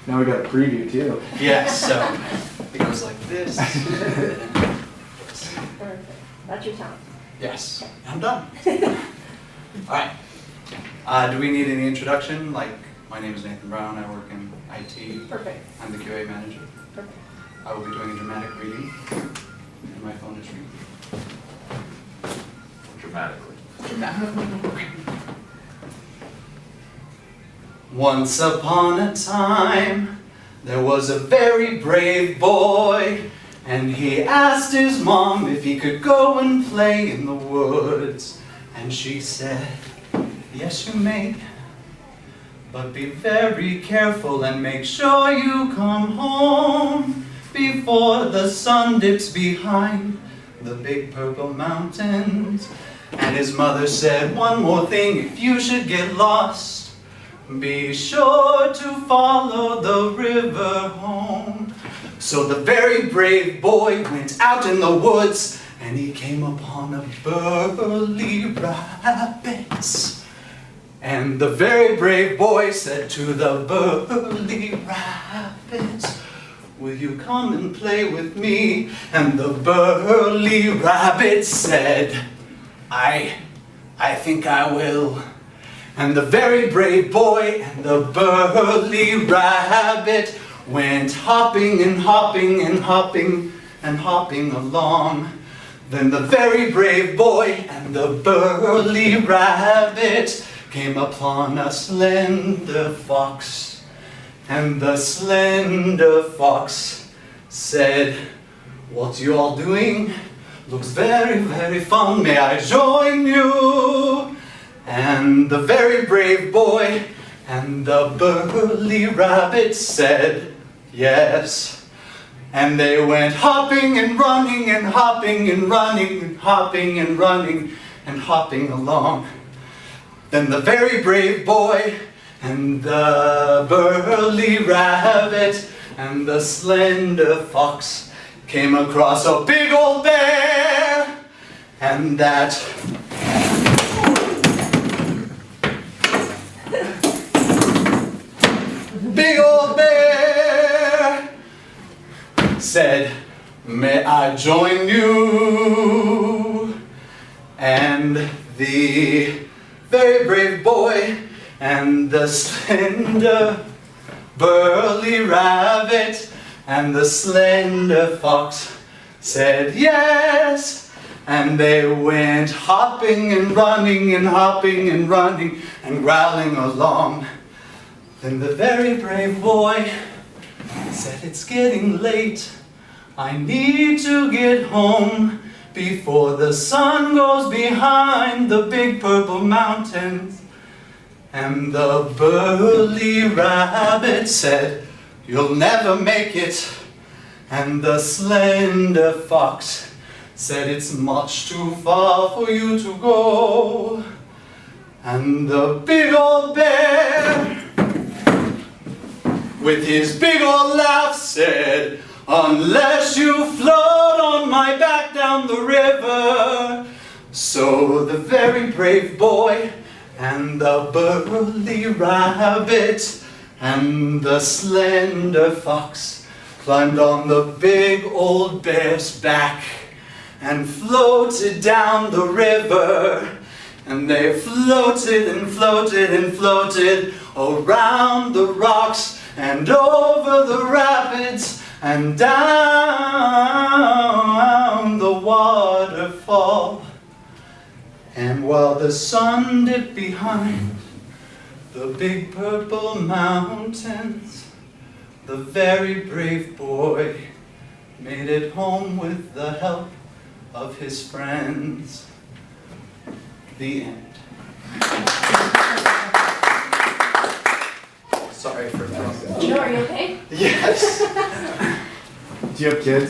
Now we got a preview too. Yes, so it goes like this. Perfect. That's your time. Yes, I'm done. All right. Do we need any introduction? Like, my name is Nathan Brown. I work in IT. Perfect. I'm the QA manager. Perfect. I will be doing a dramatic reading, and my phone is ringing. Dramatically. Okay. Once upon a time, there was a very brave boy, and he asked his mom if he could go and play in the woods. And she said, "Yes, you may, but be very careful and make sure you come home before the sun dips behind the big purple mountains." And his mother said, "One more thing, if you should get lost, be sure to follow the river home." So the very brave boy went out in the woods, and he came upon a burly rabbit. And the very brave boy said to the burly rabbit, "Will you come and play with me?" And the burly rabbit said, I think I will." And the very brave boy and the burly rabbit went hopping and hopping and hopping and hopping along. Then the very brave boy and the burly rabbit came upon a slender fox. And the slender fox said, "What you all doing? Looks very, very fun. May I join you?" And the very brave boy and the burly rabbit said, "Yes." And they went hopping and running and hopping and running and hopping and running and hopping along. Then the very brave boy and the burly rabbit and the slender fox came across a big old bear, and that big old bear said, "May I join you?" And the very brave boy and the slender burly rabbit and the slender fox said yes. And they went hopping and running and hopping and running and growling along. Then the very brave boy said, "It's getting late. I need to get home before the sun goes behind the big purple mountains." And the burly rabbit said, "You'll never make it." And the slender fox said, "It's much too far for you to go." And the big old bear, with his big old laugh, said, "Unless you float on my back down the river." So the very brave boy and the burly rabbit and the slender fox climbed on the big old bear's back and floated down the river. And they floated and floated and floated around the rocks and over the rapids and down the waterfall. And while the sun dipped behind the big purple mountains, the very brave boy made it home with the help of his friends. The end. Sorry for that. No, are you okay? Yes. Do you have kids?